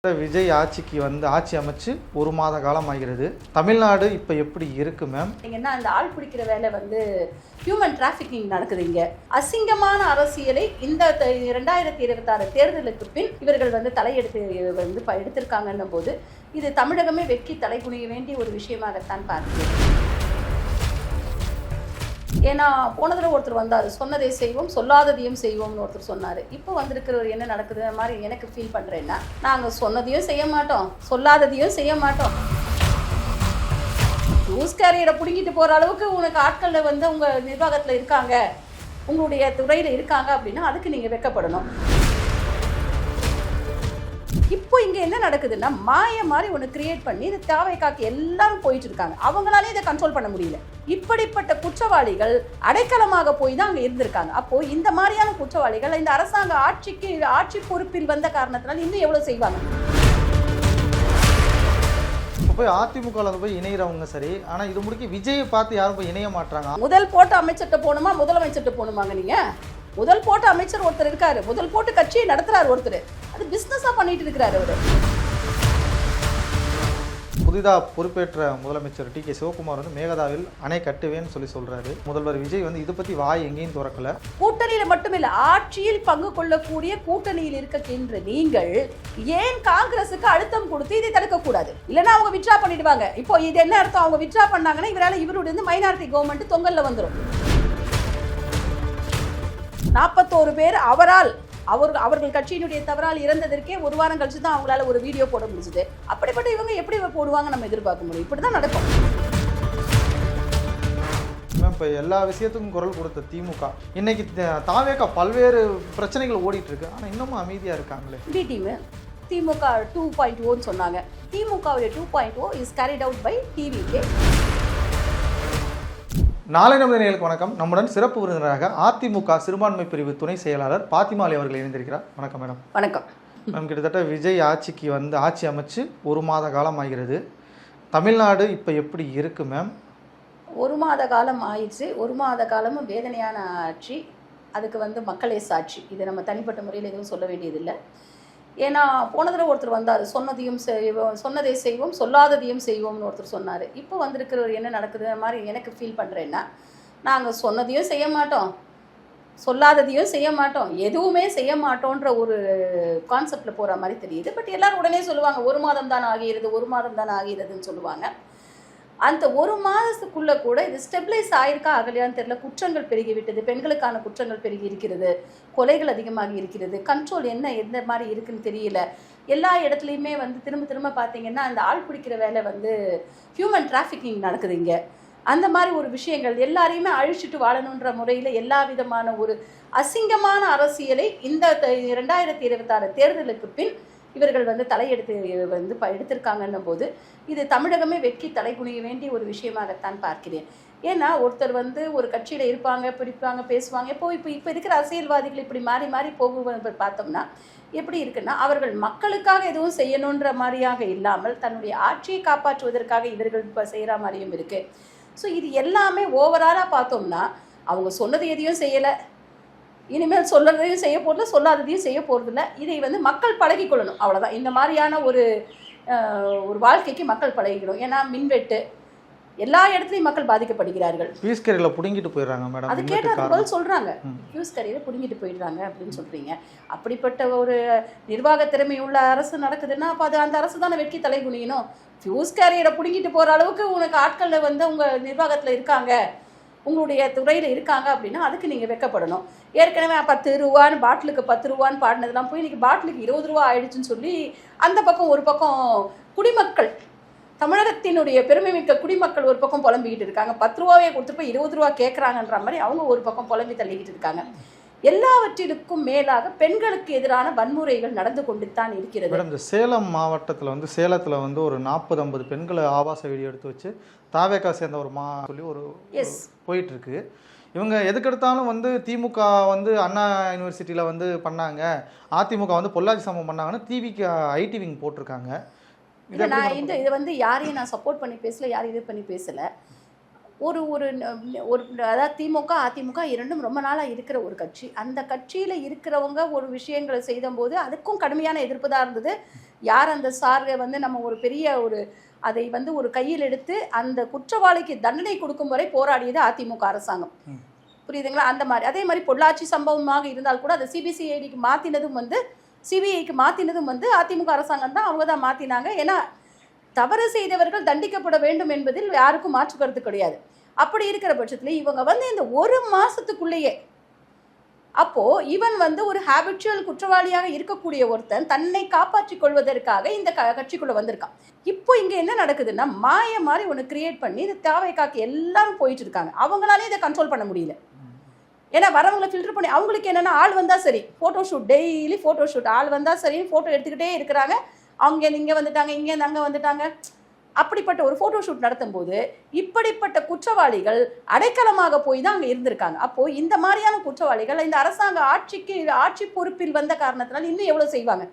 விஜய் ஆட்சிக்கு வந்து ஆட்சி அமைச்சு ஒரு மாத காலம் ஆகிறது. தமிழ்நாடு இப்போ எப்படி இருக்கு மேம்? நீங்கன்னா அந்த ஆள் பிடிக்கிற வேலை வந்து ஹியூமன் டிராஃபிக்கிங் நடக்குது. இங்கே அசிங்கமான அரசியலை இந்த 2026 தேர்தலுக்கு பின் இவர்கள் வந்து தலையெடுத்து வந்து எடுத்திருக்காங்கன்னும் போது இது தமிழகமே வெட்கி தலைகுனிய வேண்டிய ஒரு விஷயமாகத்தான் பார்க்கிறேன். ஏன்னா போன தடவை ஒருத்தர் வந்தார், சொன்னதை செய்வோம் சொல்லாததையும் செய்வோம்னு ஒருத்தர் சொன்னார். இப்போ வந்திருக்கிறவர் என்ன நடக்குது மாதிரி எனக்கு ஃபீல் பண்ணுறேன்னா, நாங்கள் சொன்னதையும் செய்ய மாட்டோம் சொல்லாததையும் செய்ய மாட்டோம். நியூஸ் கேரியரை பிடிங்கிட்டு போகிற அளவுக்கு உனக்கு ஆட்களில் வந்து உங்கள் நிர்வாகத்தில் இருக்காங்க, உங்களுடைய துறையில் இருக்காங்க அப்படின்னா அதுக்கு நீங்கள் வெட்கப்படணும். இப்போ இங்கே என்ன நடக்குதுன்னா, மாய மாதிரி ஒன்று கிரியேட் பண்ணி இந்த தேவைக்காக்கு எல்லாரும் போயிட்டு இருக்காங்க. அவங்களாலே இதை கண்ட்ரோல் பண்ண முடியல. இப்படிப்பட்ட குற்றவாளிகள் அடைக்கலமாக போய் தான் அங்கே இருந்திருக்காங்க. அப்போது இந்த மாதிரியான குற்றவாளிகள் இந்த அரசாங்க ஆட்சி பொறுப்பில் வந்த காரணத்தினால் இன்னும் எவ்வளோ செய்வாங்க? இப்போ போய் அதிமுகவில் போய் இணைகிறவங்க சரி, ஆனால் இது முடிக்க விஜயை பார்த்து யாரும் போய் இணைய மாட்டாங்க. முதல் போட்ட அமைச்சர்கிட்ட போகணுமா முதலமைச்சர்கிட்ட போகணுமாங்க? நீங்கள் முதல் போட்ட அமைச்சர் ஒருத்தர் இருக்காரு, முதல் போட்டு கட்சியை நடத்துறாரு ஒருத்தர், அது பிஸ்னஸாக பண்ணிட்டு இருக்கிறாரு அவர். புதிதாக பொறுப்பேற்ற முதலமைச்சர் டி கே சிவகுமார் வந்து மேகதாவில் அணை கட்டுவேன்னு சொல்றாரு. முதல்வர் விஜய் வந்து இதை பற்றி வாய் எங்கேயும் திறக்கல. கூட்டணியில் மட்டுமில்லை, ஆட்சியில் பங்கு கொள்ளக்கூடிய கூட்டணியில் இருக்கின்ற நீங்கள் ஏன் காங்கிரஸுக்கு அழுத்தம் கொடுத்து இதை தடுக்கக்கூடாது? இல்லைன்னா அவங்க வித்ட்ரா பண்ணிடுவாங்க. இப்போ இது என்ன அர்த்தம்? அவங்க வித்ட்ரா பண்ணாங்கன்னா இவருடைய வந்து மைனாரிட்டி கவர்மெண்ட் தொங்கல்ல வந்துடும். 41 பேர் அவர்கள் கட்சியினுடைய தவறால் இறந்ததற்கே ஒரு வாரம் கழிச்சு தான் அவங்களால ஒரு வீடியோ போட முடிஞ்சது. அப்படிப்பட்ட இவங்க எப்படி போடுவாங்க நம்ம எதிர்பார்க்க முடியும்? இப்படி தான் நடக்கும். இப்போ எல்லா விஷயத்துக்கும் குரல் கொடுத்த திமுக இன்னைக்கு தாவேக பல்வேறு பிரச்சனைகள் ஓடிட்டு இருக்கு, ஆனால் இன்னமும் அமைதியாக இருக்காங்களே. பி டீம் திமுக 2.0 சொன்னாங்க. திமுகவுடைய 2.0 is carried out by TVK. நாளை நமது நேயர்களுக்கு வணக்கம். நம்முடன் சிறப்பு விருந்தினராக அதிமுக சிறுபான்மை பிரிவு துணை செயலாளர் பாத்திமா அலி அவர்கள் இணைந்திருக்கிறார். வணக்கம் மேடம். வணக்கம் மேம். கிட்டத்தட்ட விஜய் ஆட்சிக்கு வந்து ஆட்சி அமைச்சு ஒரு மாத காலம் ஆகிறது. தமிழ்நாடு இப்போ எப்படி இருக்கு மேம்? ஒரு மாத காலம் ஆயிடுச்சு. ஒரு மாத காலமும் வேதனையான ஆட்சி. அதுக்கு வந்து மக்களே சாட்சி. இது நம்ம தனிப்பட்ட முறையில் எதுவும் சொல்ல வேண்டியதில்லை. ஏன்னா போன தடவை ஒருத்தர் வந்தார், சொன்னதை செய்வோம் சொல்லாததையும் செய்வோம்னு ஒருத்தர் சொன்னார். இப்போ வந்திருக்கிறவர் என்ன நடக்குது மாதிரி எனக்கு ஃபீல் பண்ணுறேன்னா, நாங்கள் சொன்னதையும் செய்ய மாட்டோம் சொல்லாததையும் செய்ய மாட்டோம் எதுவுமே செய்ய மாட்டோன்ற ஒரு கான்செப்டில் போகிற மாதிரி தெரியுது. பட் எல்லோரும் உடனே சொல்லுவாங்க ஒரு மாதம் தான் ஆகிறதுன்னு சொல்லுவாங்க. அந்த ஒரு மாதத்துக்குள்ளே கூட இது ஸ்டெபிளைஸ் ஆயிருக்கா ஆகலையான்னு தெரியல. குற்றங்கள் பெருகிவிட்டது, பெண்களுக்கான குற்றங்கள் பெருகி இருக்கிறது, கொலைகள் அதிகமாகி இருக்கிறது, கண்ட்ரோல் எந்த மாதிரி இருக்குன்னு தெரியல. எல்லா இடத்துலையுமே வந்து திரும்ப பார்த்தீங்கன்னா அந்த ஆள் பிடிக்கிற வேலை வந்து ஹியூமன் டிராஃபிக்கிங் நடக்குது இங்கே. அந்த மாதிரி ஒரு விஷயங்கள் எல்லாரையுமே அழிச்சிட்டு வாழணுன்ற முறையில் எல்லா விதமான ஒரு அசிங்கமான அரசியலை இந்த 2026 தேர்தலுக்கு பின் இவர்கள் வந்து தலையெடுத்து வந்து எடுத்திருக்காங்கன்னும் போது இது தமிழகமே வெட்கி தலைகுனிய வேண்டிய ஒரு விஷயமாகத்தான் பார்க்கிறேன். ஏன்னா ஒருத்தர் வந்து ஒரு கட்சியில் இருப்பாங்க, பிடிப்பாங்க, பேசுவாங்க. இப்போ இருக்கிற அரசியல்வாதிகள் இப்படி மாறி போகுவது பார்த்தோம்னா எப்படி இருக்குன்னா, அவர்கள் மக்களுக்காக எதுவும் செய்யணுன்ற மாதிரியாக இல்லாமல் தன்னுடைய ஆட்சியை காப்பாற்றுவதற்காக இவர்கள் இப்போ செய்கிற மாதிரியும் இருக்குது. ஸோ இது எல்லாமே ஓவராலாக பார்த்தோம்னா அவங்க சொன்னது எதையும் செய்யலை, இனிமேல் சொல்லுறதையும் செய்ய போகிறதில்ல, சொல்லாததையும் செய்ய போகிறதில்ல. இதை வந்து மக்கள் பழகிக்கொள்ளணும், அவ்வளோதான். இந்த மாதிரியான ஒரு வாழ்க்கைக்கு மக்கள் பழகிக்கணும். ஏன்னா மின்வெட்டு எல்லா இடத்துலையும் மக்கள் பாதிக்கப்படுகிறார்கள். ஃபியூஸ் கேரியரில் பிடுங்கிட்டு போயிடுறாங்க மேடம். அது கேட்டால் பதில் சொல்கிறாங்க, ஃபியூஸ் கேரியரை பிடுங்கிட்டு போயிடுறாங்க அப்படின்னு சொல்கிறீங்க. அப்படிப்பட்ட ஒரு நிர்வாக திறமை உள்ள அரசு நடக்குதுன்னா அப்போ அது அந்த அரசு தானே வெட்கி தலைகுனியணும். ஃபியூஸ் கேரியரை பிடுங்கிட்டு போகிற அளவுக்கு உனக்கு ஆட்களில் வந்து உங்கள் நிர்வாகத்தில் இருக்காங்க, உங்களுடைய துறையில் இருக்காங்க அப்படின்னா அதுக்கு நீங்கள் வெட்கப்படணும். ஏற்கனவே 10 ரூபான்னு பாட்டிலுக்கு 10 ரூபான்னு பாடினதெல்லாம் போய் இன்றைக்கி பாட்டிலுக்கு 20 ரூபா ஆயிடுச்சுன்னு சொல்லி அந்த பக்கம் ஒரு பக்கம் குடிமக்கள், தமிழகத்தினுடைய பெருமைமிக்க குடிமக்கள் ஒரு பக்கம் புலம்பிக்கிட்டு இருக்காங்க. 10 ரூபாவே கொடுத்து போய் 20 ரூபா கேட்குறாங்கன்ற மாதிரி அவங்க ஒரு பக்கம் புலம்பி தள்ளிக்கிட்டு இருக்காங்க. எல்லாவற்றிற்கும் மேலாக பெண்களுக்கு எதிரான வன்முறைகள் நடந்து கொண்டு தான் இருக்கிறது. மேடம், இந்த சேலம் மாவட்டத்தில் வந்து சேலத்தில் வந்து ஒரு 40-50 பெண்களை ஆபாச வீடியோ எடுத்து வச்சு தாவேக்கா சேர்ந்த ஒரு சொல்லி ஒரு போயிட்டு இருக்கு. இவங்க எதுக்கெடுத்தாலும் வந்து திமுக வந்து அண்ணா யூனிவர்சிட்டியில் வந்து பண்ணாங்க, அதிமுக வந்து பொள்ளாச்சி சம்பவம் பண்ணாங்கன்னு டிவிக்கு ஐடி விங் போட்டிருக்காங்க. இதை வந்து யாரையும் நான் சப்போர்ட் பண்ணி பேசல, யாரையும் இது பண்ணி பேசலை. ஒரு ஒரு அதாவது திமுக அதிமுக இரண்டும் ரொம்ப நாளாக இருக்கிற ஒரு கட்சி. அந்த கட்சியில் இருக்கிறவங்க ஒரு விஷயங்களை செய்தபோது அதுக்கும் கடுமையான எதிர்ப்பு தான் இருந்தது. யார் அந்த சாரை வந்து நம்ம ஒரு பெரிய ஒரு அதை வந்து ஒரு கையில் எடுத்து அந்த குற்றவாளிக்கு தண்டனை கொடுக்கும் வரை போராடியது அதிமுக அரசாங்கம். புரியுதுங்களா? அந்த மாதிரி அதே மாதிரி பொள்ளாச்சி சம்பவமாக இருந்தால் கூட அதை சிபிசிஐடிக்கு மாற்றினதும் வந்து சிபிஐக்கு மாற்றினதும் வந்து அதிமுக அரசாங்கம் தான். அவங்க தான் மாற்றினாங்க. ஏன்னா தவறு செய்தவர்கள் தண்டிக்கப்பட வேண்டும் என்பதில் யாருக்கும் மாற்று கருத்து கிடையாது. அப்படி இருக்கிற பட்சத்தில் இவங்க வந்து இந்த ஒரு மாதத்துக்குள்ளேயே அப்போ இவன் வந்து ஒரு ஹேபிச்சுவல் குற்றவாளியாக இருக்கக்கூடிய ஒருத்தன் தன்னை காப்பாற்றிக் கொள்வதற்காக இந்த கட்சிக்குள்ள வந்திருக்கான். இப்போ இங்க என்ன நடக்குதுன்னா மாய மாதிரி ஒன்று கிரியேட் பண்ணி இந்த தாவேக்காக்கு எல்லாரும் போயிட்டு இருக்காங்க. அவங்களாலே இதை கண்ட்ரோல் பண்ண முடியல. ஏன்னா வரவங்களை ஃபில்டர் பண்ணி அவங்களுக்கு என்னன்னா ஆள் வந்தா சரி, photo shoot, daily photo shoot, ஆள் வந்தா சரி ஃபோட்டோ எடுத்துக்கிட்டே இருக்கிறாங்க. அவங்க இங்கே வந்துட்டாங்க, இங்கே அங்கே வந்துட்டாங்க. அப்படிப்பட்ட ஒரு ஃபோட்டோ ஷூட் நடத்தும் போது இப்படிப்பட்ட குற்றவாளிகள் அடைக்கலமாக போய் தான் அங்கே இருந்திருக்காங்க. அப்போ இந்த மாதிரியான குற்றவாளிகள் இந்த அரசாங்க ஆட்சி பொறுப்பில் வந்த காரணத்தினால் இன்னும் எவ்வளோ செய்வாங்க?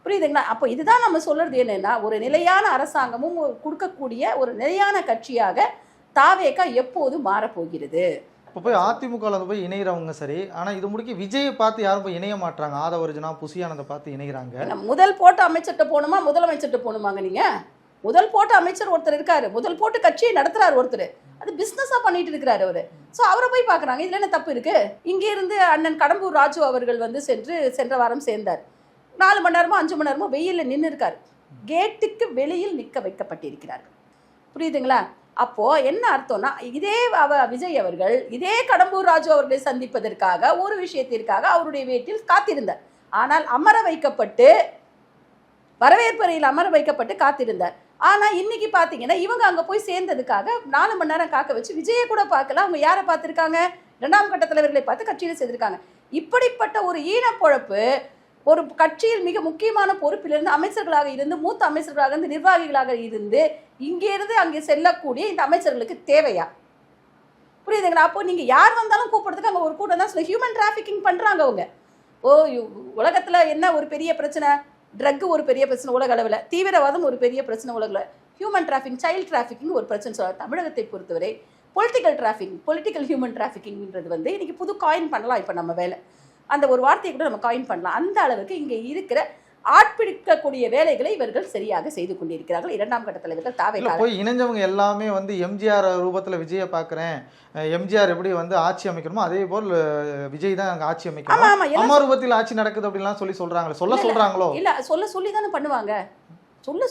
புரியுதுங்களா? அப்போ இதுதான் நம்ம சொல்றது என்னன்னா, ஒரு நிலையான அரசாங்கமும் கொடுக்கக்கூடிய ஒரு நிலையான கட்சியாக தாவேகா எப்போது மாறப்போகிறது. இப்போ போய் அதிமுகவில் வந்து போய் இணைகிறவங்க சரி, ஆனால் இது முடிக்க விஜயை பார்த்து யாரும் போய் இணைய மாட்டாங்க. ஆதவர்ஜனா புசியானதை பார்த்து இணைகிறாங்க. முதல் போட்ட அமைச்சர்கிட்ட போகணுமா, முதலமைச்சர்கிட்ட போகணுமாங்க? நீங்கள் முதல் போட்ட அமைச்சர் ஒருத்தர் இருக்காரு, முதல் போட்டு கட்சியை நடத்துறாரு ஒருத்தர், அது பிஸ்னஸாக பண்ணிட்டு இருக்கிறாரு அவரு. ஸோ அவரை போய் பார்க்குறாங்க. இதில் என்ன தப்பு இருக்கு? இங்கே இருந்து அண்ணன் கடம்பூர் ராஜு அவர்கள் வந்து சென்ற வாரம் சேர்ந்தார். 4 மணி நேரமோ 5 மணி நேரமோ வெயிலில் நின்று இருக்காரு. கேட்டுக்கு வெளியில் நிற்க வைக்கப்பட்டிருக்கிறார்கள். புரியுதுங்களா? அப்போ என்ன அர்த்தம்னா, இதே விஜய் அவர்கள் இதே கடம்பூர் ராஜு அவர்களை சந்திப்பதற்காக ஒரு விஷயத்திற்காக அவருடைய வீட்டில் காத்திருந்தார். ஆனால் அமர வைக்கப்பட்டு வரவேற்பறையில் அமர வைக்கப்பட்டு காத்திருந்தார். ஆனால் இன்னைக்கு பார்த்தீங்கன்னா இவங்க அங்கே போய் சேர்ந்ததுக்காக 4 மணி நேரம் காக்க வச்சு விஜயை கூட பார்க்கல. அவங்க யாரை பார்த்துருக்காங்க? 2ஆம் கட்ட தலைவர்களை பார்த்து கட்சியில் சேர்ந்திருக்காங்க. இப்படிப்பட்ட ஒரு ஈனப்பொழப்பு ஒரு கட்சியில் மிக முக்கியமான பொறுப்பிலிருந்து அமைச்சர்களாக இருந்து, மூத்த அமைச்சர்களாக இருந்து, நிர்வாகிகளாக இருந்து இங்கே இருந்து அங்கே செல்லக்கூடிய இந்த அமைச்சர்களுக்கு தேவையா? புரியுதுங்களா? அப்போ நீங்கள் யார் வந்தாலும் கூப்பிடுறதுக்கு அங்கே ஒரு கூட்டம் தான். ஹியூமன் டிராஃபிக்கிங் பண்ணுறாங்க அவங்க. உலகத்தில் என்ன ஒரு பெரிய பிரச்சனை? ட்ரக் ஒரு பெரிய பிரச்சனை உலக அளவில், தீவிரவாதம் ஒரு பெரிய பிரச்சனை உலகில், ஹியூமன் டிராஃபிக், சைல்டு டிராஃபிக்கிங் ஒரு பிரச்சனை சொல்ல. தமிழகத்தை பொறுத்தவரை பொலிட்டிக்கல் ஹியூமன் டிராஃபிக்கிங்கிறது வந்து இன்னைக்கு புது காயின் பண்ணலாம். இப்போ நம்ம வேலை அந்த ஒரு வார்த்தையை கூட நம்ம காயின் பண்ணலாம். அந்த அளவுக்கு இங்கே இருக்கிற ஆட்பிடிக்கக்கூடிய வேலைகளை இவர்கள் சரியாக செய்து கொண்டிருக்கிறார்கள் 2ஆம் கட்ட தலைவர்கள். தாவேகா போய் இணைஞ்சவங்க எல்லாமே வந்து எம்ஜிஆர் ரூபத்தில் விஜயை பார்க்குறேன், எம்ஜிஆர் எப்படி வந்து ஆட்சி அமைக்கணுமோ அதே போல் விஜய் தான் அங்கே ஆட்சி அமைக்கணும், அம்மா ரூபத்தில் ஆட்சி நடக்குது அப்படின்லாம் சொல்றாங்களோ? சொல்றாங்களோ? இல்ல, சொல்லி தானே பண்ணுவாங்க.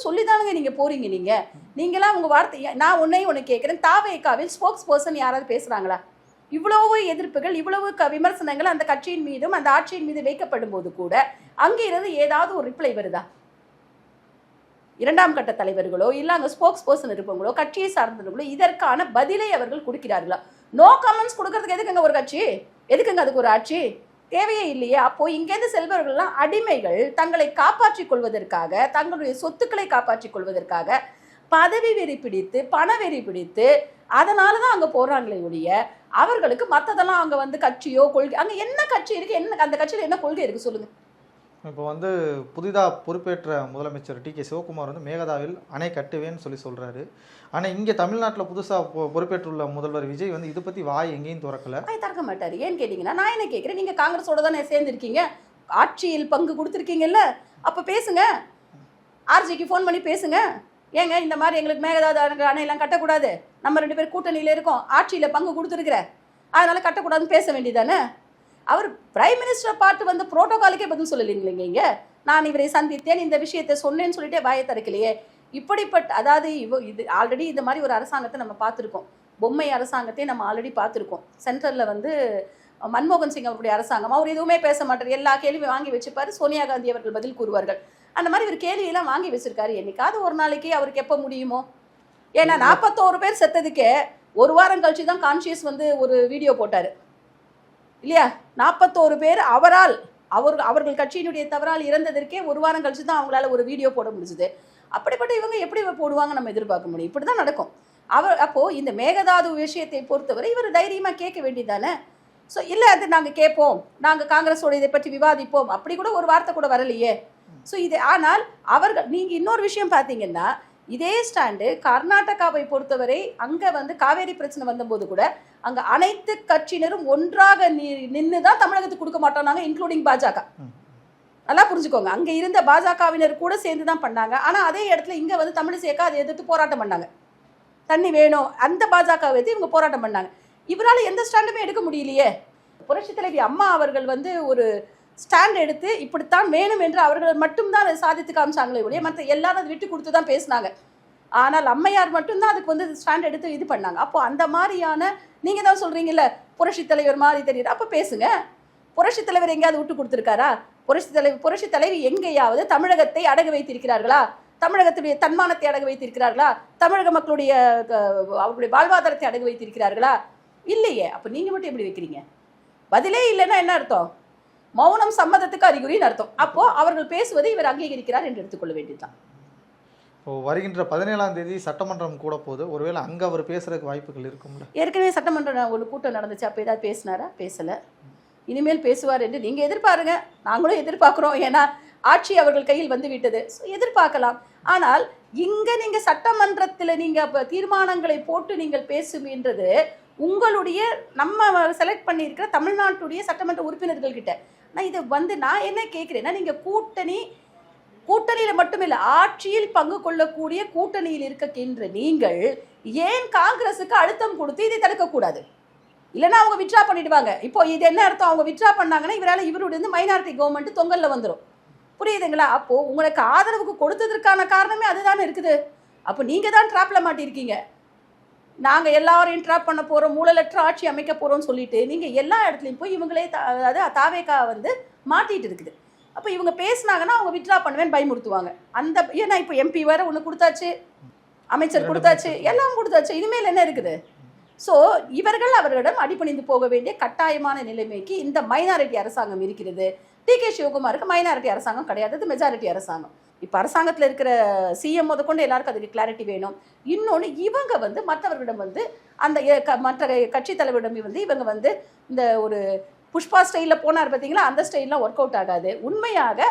சொல்லி தானுங்க நீங்க போறீங்க. நீங்களாம் உங்க வார்த்தை. நான் ஒன்னு கேட்கிறேன், தாவேகாவில் ஸ்போக்ஸ் பர்சன் யாராவது பேசுறாங்களா? இவ்வளவு எதிர்ப்புகள், இவ்வளவு விமர்சனங்கள் அந்த கட்சியின் மீதும் அந்த ஆட்சியின் மீது வைக்கப்படும் போது கூட அங்கே இருந்து ஏதாவது ஒரு ரிப்ளை வருதா? 2ஆம் கட்ட தலைவர்களோ இல்ல அங்க ஸ்போக்ஸ் பர்சன் இருப்பவங்களோ கட்சியை சார்ந்தவர்களோ இதற்கான பதிலை அவர்கள் கொடுக்கிறார்களா? நோ கமெண்ட்ஸ் கொடுக்கறதுக்கு எதுக்குங்க ஒரு கட்சி? எதுக்குங்க அதுக்கு ஒரு ஆட்சி? தேவையே இல்லையே. அப்போ இங்கேருந்து செல்பவர்கள்லாம் அடிமைகள், தங்களை காப்பாற்றிக் கொள்வதற்காக, தங்களுடைய சொத்துக்களை காப்பாற்றிக் கொள்வதற்காக பதவி வெறி பிடித்து, பண வெறி பிடித்து, அதனால தான் அங்கே போகிறாங்களே ஒழிய அவர்களுக்கு மற்றதெல்லாம் அங்கே வந்து கட்சியோ கொள்கை, அங்கே என்ன கட்சி இருக்குது, என்ன அந்த கட்சியில் என்ன கொள்கை இருக்குது சொல்லுங்கள். இப்போ வந்து புதிதாக பொறுப்பேற்ற முதலமைச்சர் டி.கே. சிவகுமார் வந்து மேகதாவில் அணை கட்டுவேன்னு சொல்கிறாரு. ஆனால் இங்கே தமிழ்நாட்டில் புதுசாக பொறுப்பேற்றுள்ள முதல்வர் விஜய் வந்து இதை பற்றி வாய் எங்கேயும் திறக்கல. திறக்க மாட்டார். ஏன்னு கேட்டிங்கன்னா, நான் என்ன கேட்குறேன், நீங்கள் காங்கிரஸோட தானே சேர்ந்துருக்கீங்க, ஆட்சியில் பங்கு கொடுத்துருக்கீங்கல்ல, அப்போ பேசுங்க. ஆர்ஜிக்கு ஃபோன் பண்ணி பேசுங்க. ஏங்க இந்த மாதிரி எங்களுக்கு மேகதாது அணையெல்லாம் கட்டக்கூடாது, நம்ம 2 பேர் கூட்டணியில் இருக்கோம், ஆட்சியில் பங்கு கொடுத்துருக்குற, அதனால் கட்டக்கூடாதுன்னு பேச வேண்டியதானே? அவர் பிரைம் மினிஸ்டரை பார்த்து வந்து புரோட்டோகாலுக்கே பதில் சொல்லலைங்களேங்க. இங்கே நான் இவரை சந்தித்தேன், இந்த விஷயத்தை சொன்னேன்னு சொல்லிட்டே வாயை திறக்கலையே. இப்படிப்பட்ட அதாவது இது ஆல்ரெடி இந்த மாதிரி ஒரு அரசாங்கத்தை நம்ம பார்த்துருக்கோம். பொம்மை அரசாங்கத்தை நம்ம ஆல்ரெடி பார்த்துருக்கோம். சென்ட்ரலில் வந்து மன்மோகன் சிங் அவருடைய அரசாங்கம், அவர் எதுவுமே பேச மாட்டார், எல்லா கேள்வியும் வாங்கி வச்சுப்பார், சோனியா காந்தி அவர்கள் பதில் கூறுவார்கள். அந்த மாதிரி ஒரு கேள்வியெல்லாம் வாங்கி வச்சிருக்காரு. என்னைக்காவது ஒரு நாளைக்கு அவருக்கு எப்போ முடியுமோ? ஏன்னா 41 பேர் செத்ததுக்கே 1 வாரம் கழிச்சு தான் கான்ஷியஸ் வந்து ஒரு வீடியோ போட்டார் இல்லையா? 41 பேர் அவர்கள் கட்சியினுடைய தவறால் இறந்ததற்கே 1 வாரம் கழிச்சு தான் அவங்களால ஒரு வீடியோ போட முடிஞ்சுது. அப்படிப்பட்ட இவங்க எப்படி போடுவாங்க நம்ம எதிர்பார்க்க முடியும்? இப்படி தான் நடக்கும். அப்போ இந்த மேகதாது விஷயத்தை பொறுத்தவரை இவர் தைரியமாக கேட்க வேண்டியதானே? ஸோ இல்லை, அது நாங்கள் கேட்போம், நாங்கள் காங்கிரஸோட இதை பற்றி விவாதிப்போம், அப்படி கூட ஒரு வார்த்தை கூட வரலையே. ஸோ இது ஆனால் நீங்கள் இன்னொரு விஷயம் பார்த்தீங்கன்னா, இதே ஸ்டாண்டு கர்நாடகாவை பொறுத்தவரை அங்கே வந்து காவேரி பிரச்சனை வந்தபோது கூட அங்கே அனைத்து கட்சியினரும் ஒன்றாக நின்று தான் தமிழகத்துக்கு கொடுக்க மாட்டோம் நாங்கள், இன்க்ளூடிங் பாஜக. நல்லா புரிஞ்சுக்கோங்க. அங்கே இருந்த பாஜகவினர் கூட சேர்ந்து தான் பண்ணாங்க. ஆனால் அதே இடத்துல இங்கே வந்து தமிழிசைக்கா அதை எதிர்த்து போராட்டம் பண்ணாங்க. தண்ணி வேணும், அந்த பாஜகவை எதிர்த்து இவங்க போராட்டம் பண்ணாங்க. இவரால் எந்த ஸ்டாண்டுமே எடுக்க முடியலையே. புரட்சி தலைவி அம்மா அவர்கள் வந்து ஒரு ஸ்டாண்ட் எடுத்து இப்படித்தான் வேணும் என்று அவர்கள் மட்டும்தான் அதை சாதித்து காமிச்சாங்களே ஒழிய மற்ற எல்லாரும் அதை விட்டு கொடுத்து தான் பேசினாங்க. ஆனால் அம்மையார் மட்டும்தான் அதுக்கு வந்து ஸ்டாண்ட் எடுத்து இது பண்ணாங்க. அப்போ அந்த மாதிரியான நீங்கள் தான் சொல்கிறீங்கல்ல புரட்சி தலைவர் மாதிரி தெரியுது, அப்போ பேசுங்க. புரட்சி தலைவர் எங்கேயாவது விட்டு கொடுத்துருக்காரா? புரட்சி தலைவி எங்கேயாவது தமிழகத்தை அடகு வைத்திருக்கிறார்களா? தமிழகத்துடைய தன்மானத்தை அடகு வைத்திருக்கிறார்களா? தமிழக மக்களுடைய அவர்களுடைய வாழ்வாதாரத்தை அடகு வைத்திருக்கிறார்களா? இல்லையே. அப்போ நீங்கள் மட்டும் எப்படி வைக்கிறீங்க? பதிலே இல்லைன்னா என்ன அர்த்தம்? மௌனம் சம்மதத்துக்கு அறிகுறின்னு அர்த்தம். அப்போ அவர்கள் பேசுவதை இவர் அங்கீகரிக்கிறார் என்று எடுத்துக்கொள்ள வேண்டியதுதான். இப்போ வருகின்ற 17ஆம் தேதி சட்டமன்றம் கூட போது, ஒருவேளை அங்கே அவர் பேசுறதுக்கு வாய்ப்புகள் இருக்கும்ல? ஏற்கனவே சட்டமன்றம் ஒரு கூட்டம் நடந்துச்சு, அப்போ ஏதாவது பேசினாரா? பேசலை. இனிமேல் பேசுவார் என்று நீங்கள் எதிர்பாருங்க, நாங்களும் எதிர்பார்க்குறோம். ஏன்னா ஆட்சி அவர்கள் கையில் வந்து விட்டது, ஸோ எதிர்பார்க்கலாம். ஆனால் இங்கே நீங்கள் சட்டமன்றத்தில் நீங்கள் இப்போ தீர்மானங்களை போட்டு நீங்கள் பேசுகின்றது உங்களுடைய நம்ம செலக்ட் பண்ணியிருக்கிற தமிழ்நாட்டுடைய சட்டமன்ற உறுப்பினர்கள் கிட்ட. நான் இதை வந்து நான் என்ன கேட்குறேன்னா, நீங்கள் கூட்டணியில் மட்டுமில்லை, ஆட்சியில் பங்கு கொள்ளக்கூடிய கூட்டணியில் இருக்கின்ற நீங்கள் ஏன் காங்கிரஸுக்கு அழுத்தம் கொடுத்து இதை தடுக்கக்கூடாது? இல்லைன்னா அவங்க விட்ரா பண்ணிடுவாங்க. இப்போ இது என்ன அர்த்தம்? அவங்க விட்ரா பண்ணாங்கன்னா இவருடைய வந்து மைனாரிட்டி கவர்மெண்ட் தொங்கலில் வந்துடும். புரியுதுங்களா? அப்போது உங்களுக்கு ஆதரவுக்கு கொடுத்ததற்கான காரணமே அதுதானே இருக்குது. அப்போ நீங்கள் தான் ட்ராப்பில் மாட்டியிருக்கீங்க. நாங்கள் எல்லாரையும் ட்ராப் பண்ண போகிறோம், ஊழலற்ற ஆட்சி அமைக்க போகிறோம்னு சொல்லிட்டு நீங்கள் எல்லா இடத்துலையும் போய் இவங்களே அதாவது தாவேகா வந்து மாட்டிகிட்டு இருக்குது. அப்போ இவங்க பேசினாங்கன்னா அவங்க விட்ரா பண்ணுவேன்னு பயமுறுத்துவாங்க. அந்த ஏன்னா இப்போ எம்பி வேறு ஒன்று கொடுத்தாச்சு, அமைச்சர் கொடுத்தாச்சு, எல்லாம் கொடுத்தாச்சு, இனிமேல் என்ன இருக்குது? ஸோ இவர்கள் அவர்களிடம் அடிபணிந்து போக வேண்டிய கட்டாயமான நிலைமைக்கு இந்த மைனாரிட்டி அரசாங்கம் இருக்கிறது. டி.கே. சிவகுமாருக்கு மைனாரிட்டி அரசாங்கம் கிடையாது, அது மெஜாரிட்டி அரசாங்கம். இப்போ அரசாங்கத்தில் இருக்கிற சிஎம் முதற்கொண்டு எல்லாருக்கும் அதுக்கு கிளாரிட்டி வேணும். இன்னொன்று, இவங்க வந்து மற்றவர்களிடம் வந்து அந்த மற்ற கட்சி தலைவரிடம் வந்து இவங்க வந்து இந்த ஒரு புஷ்பா ஸ்டைலில் போனார் பார்த்தீங்களா, அந்த ஸ்டைல்லாம் ஒர்க் அவுட் ஆகாது. உண்மையாக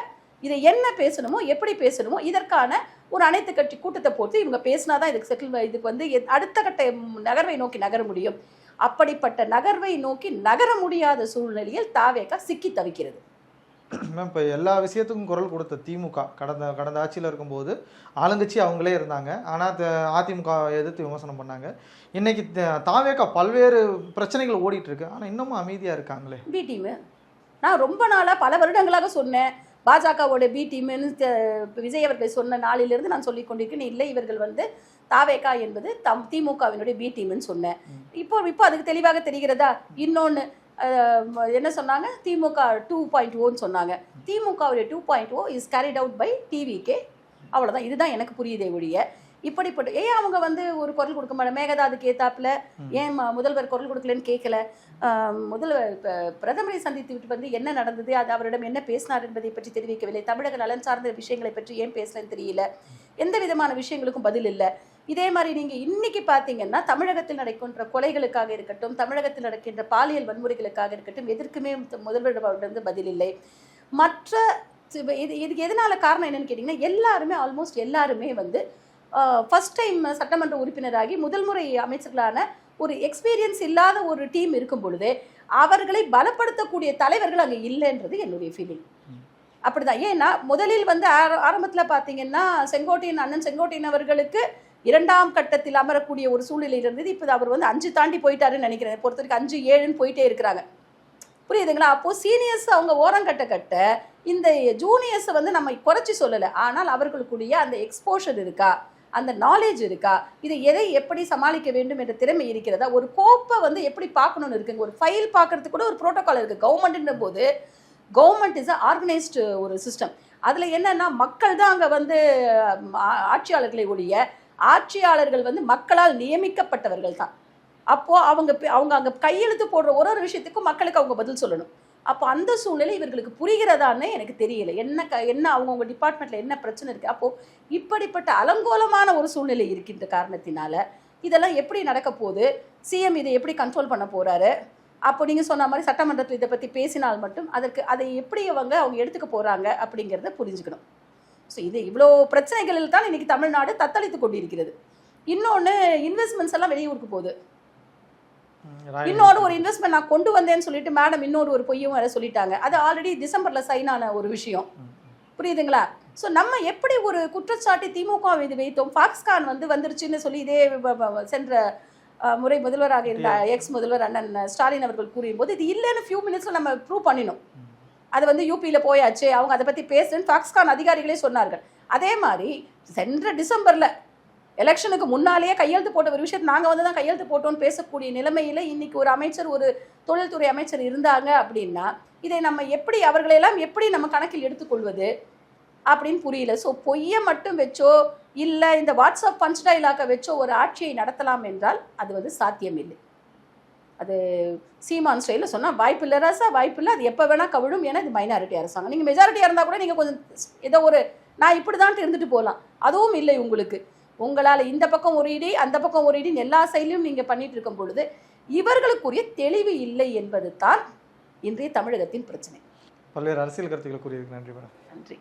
இதை என்ன பேசணுமோ எப்படி பேசணுமோ இதற்கான ஒரு அனைத்து கட்சி கூட்டத்தை போட்டு இவங்க பேசினா தான் இதுக்கு வந்து அடுத்த கட்ட நகர்வை நோக்கி நகர முடியும். அப்படிப்பட்ட நகர்வை நோக்கி நகர முடியாத சூழ்நிலையில் தாவேகா சிக்கி தவிக்கிறது. மேம், இப்போ எல்லா விஷயத்துக்கும் குரல் கொடுத்த திமுக கடந்த ஆட்சியில் இருக்கும்போது ஆளுங்கட்சி அவங்களே இருந்தாங்க. ஆனால் அதிமுக எதிர்த்து விமர்சனம் பண்ணாங்க. இன்னைக்கு தாவேகா பல்வேறு பிரச்சனைகள் ஓடிட்டு இருக்கு, ஆனால் இன்னமும் அமைதியாக இருக்காங்களே. பி டீமு நான் ரொம்ப நாளாக பல வருடங்களாக சொன்னேன், பாஜகவோட பி டீம்னு விஜய் அவர்கள் சொன்ன நாளிலிருந்து நான் சொல்லி கொண்டிருக்கேன். இல்லை, இவர்கள் வந்து தாவேகா என்பது திமுகவினுடைய பி டீம்னு சொன்னேன். இப்போ அதுக்கு தெளிவாக தெரிகிறதா? இன்னொன்று என்ன சொன்னாங்க? திமுக 2.0ன்னு சொன்னாங்க. திமுகவுடைய 2.0 is carried out by TVK. அவ்வளோதான். இதுதான் எனக்கு புரியுதே ஒழிய இப்படிப்பட்ட ஏன் அவங்க வந்து ஒரு குரல் கொடுக்க மாட்டாங்க? மேகதா அதுக்கு ஏத்தாப்புல ஏன் முதல்வர் குரல் கொடுக்கலன்னு கேட்கல. முதல்வர் பிரதமரை சந்தித்து விட்டு வந்து என்ன நடந்தது, அது அவரிடம் என்ன பேசினார் என்பதை பற்றி தெரிவிக்கவில்லை. தமிழக நலன் சார்ந்த விஷயங்களை பற்றி ஏன் பேசலன்னு தெரியல. எந்த விதமான விஷயங்களுக்கும் பதில் இல்லை. இதே மாதிரி நீங்கள் இன்னைக்கு பார்த்தீங்கன்னா தமிழகத்தில் நடக்கின்ற கொலைகளுக்காக இருக்கட்டும், தமிழகத்தில் நடக்கின்ற பாலியல் வன்முறைகளுக்காக இருக்கட்டும், எதற்குமே முதல்வரிடம் பதில் இல்லை. மற்ற இதுக்கு எதனால காரணம் என்னன்னு கேட்டிங்கன்னா, எல்லாருமே ஆல்மோஸ்ட் எல்லாருமே வந்து ஃபர்ஸ்ட் டைம் சட்டமன்ற உறுப்பினராகி முதல் முறை அமைச்சர்களான ஒரு எக்ஸ்பீரியன்ஸ் இல்லாத ஒரு டீம் இருக்கும் பொழுது அவர்களை பலப்படுத்தக்கூடிய தலைவர்கள் அங்கே இல்லைன்றது என்னுடைய ஃபீலிங். அப்படிதான். ஏன்னா முதலில் வந்து ஆரம்பத்தில் பார்த்தீங்கன்னா அண்ணன் செங்கோட்டையன் அவர்களுக்கு 2ஆம் கட்டத்தில் அமரக்கூடிய ஒரு சூழ்நிலை இருந்தது. இப்போ அவர் வந்து 5 தாண்டி போயிட்டாருன்னு நினைக்கிறேன். பொறுத்த வரைக்கும் 5, 7ன்னு போயிட்டே இருக்கிறாங்க. புரியுதுங்களா? அப்போது சீனியர்ஸ் அவங்க ஓரம் கட்ட இந்த ஜூனியர்ஸை வந்து நம்ம குறைச்சி சொல்லலை. ஆனால் அவர்களுக்குரிய அந்த எக்ஸ்போஷர் இருக்கா, அந்த நாலேஜ் இருக்கா, இதை எதை எப்படி சமாளிக்க வேண்டும் என்ற திறமை இருக்கிறதா, ஒரு கோப்பை வந்து எப்படி பார்க்கணும்னு இருக்குங்க. ஒரு ஃபைல் பார்க்கறதுக்கு கூட ஒரு ப்ரோட்டோகால் இருக்குது. கவர்மெண்ட்ன்ற போது கவர்மெண்ட் இஸ் ஆர்கனைஸ்டு ஒரு சிஸ்டம். அதில் என்னென்னா மக்கள் தான் அங்கே வந்து ஆட்சியாளர்களை ஒழிய ஆட்சியாளர்கள் வந்து மக்களால் நியமிக்கப்பட்டவர்கள் தான். அப்போது அவங்க அங்கே கையெழுத்து போடுற ஒரு விஷயத்துக்கும் மக்களுக்கு அவங்க பதில் சொல்லணும். அப்போ அந்த சூழ்நிலை இவர்களுக்கு புரிகிறதான்னு எனக்கு தெரியல. என்ன அவங்கவுங்க டிபார்ட்மெண்ட்டில் என்ன பிரச்சனை இருக்குது. அப்போது இப்படிப்பட்ட அலங்கோலமான ஒரு சூழ்நிலை இருக்கின்ற காரணத்தினால இதெல்லாம் எப்படி நடக்க போகுது, சிஎம் இதை எப்படி கண்ட்ரோல் பண்ண போகிறாரு, அப்போ நீங்கள் சொன்ன மாதிரி சட்டமன்றத்தில் இதை பற்றி பேசினால் மட்டும் அதை எப்படி அவங்க எடுத்துக்க போகிறாங்க அப்படிங்கிறத புரிஞ்சுக்கணும். ஸோ இது இவ்வளோ பிரச்சனைகளில் தான் இன்றைக்கி தமிழ்நாடு தத்தளித்து கொண்டிருக்கிறது. இன்னொன்று, இன்வெஸ்ட்மெண்ட்ஸ் எல்லாம் வெளியூருக்கு போகுது. இன்னொரு ஒரு இன்வெஸ்ட்மெண்ட் நான் கொண்டு வந்தேன்னு சொல்லிட்டு மேடம் இன்னொரு பொய்யும் வேற சொல்லிட்டாங்க. அது ஆல்ரெடி டிசம்பரில் சைன் ஆன ஒரு விஷயம். புரியுதுங்களா? ஸோ நம்ம எப்படி ஒரு குற்றச்சாட்டை திமுக மீது வைத்தோம், ஃபாக்ஸ்கான் வந்துருச்சுன்னு சொல்லி இதே சென்ற முறை முதல்வராக இருந்த எக்ஸ் முதல்வர் அண்ணன் ஸ்டாலின் அவர்கள் கூறியும்போது இது இல்லைன்னு ஃபியூ மினிட்ஸில் நம்ம ப்ரூவ் பண்ணினோம். அது யூபியில் போயாச்சு, அவங்க அதை பற்றி பேசுன்னு ஃபாக்ஸ்கான் அதிகாரிகளே சொன்னார்கள். அதே மாதிரி சென்ற டிசம்பரில் எலெக்ஷனுக்கு முன்னாலேயே கையெழுத்து போட்ட ஒரு விஷயத்தை நாங்கள் தான் கையெழுத்து போட்டோன்னு பேசக்கூடிய நிலைமையில் இன்னைக்கு ஒரு அமைச்சர், ஒரு தொழில்துறை அமைச்சர் இருந்தாங்க அப்படின்னா இதை நம்ம எப்படி அவர்களெல்லாம் எப்படி நம்ம கணக்கில் எடுத்துக்கொள்வது அப்படின்னு புரியல. ஸோ பொய்யை மட்டும் வச்சோ இல்லை இந்த வாட்ஸ்அப் பஞ்ச் டைலாக வச்சோ ஒரு ஆட்சியை நடத்தலாம் என்றால் அது சாத்தியமில்லை. அது சீமான் ஸ்டைலில் சொன்னால் வாய்ப்பு இல்லை ராசா, வாய்ப்பு இல்லை, அது எப்போ வேணால் கவிழும். ஏன்னா இது மைனாரிட்டி அரசாங்கம். நீங்கள் மெஜாரிட்டியாக இருந்தால் கூட நீங்கள் கொஞ்சம் ஏதோ ஒரு நான் இப்படி தான் இருந்துட்டு போகலாம். அதுவும் இல்லை உங்களுக்கு. உங்களால் இந்த பக்கம் ஒரு இடி அந்த பக்கம் ஒரு இடின்னு எல்லா சைட்லையும் நீங்கள் பண்ணிட்டு இருக்கும் பொழுது இவர்களுக்குரிய தெளிவு இல்லை என்பது தான் இன்றைய தமிழகத்தின் பிரச்சனை. பல்வேறு அரசியல் கருத்துக்களை கூறியதுக்கு நன்றி மேடம். நன்றி.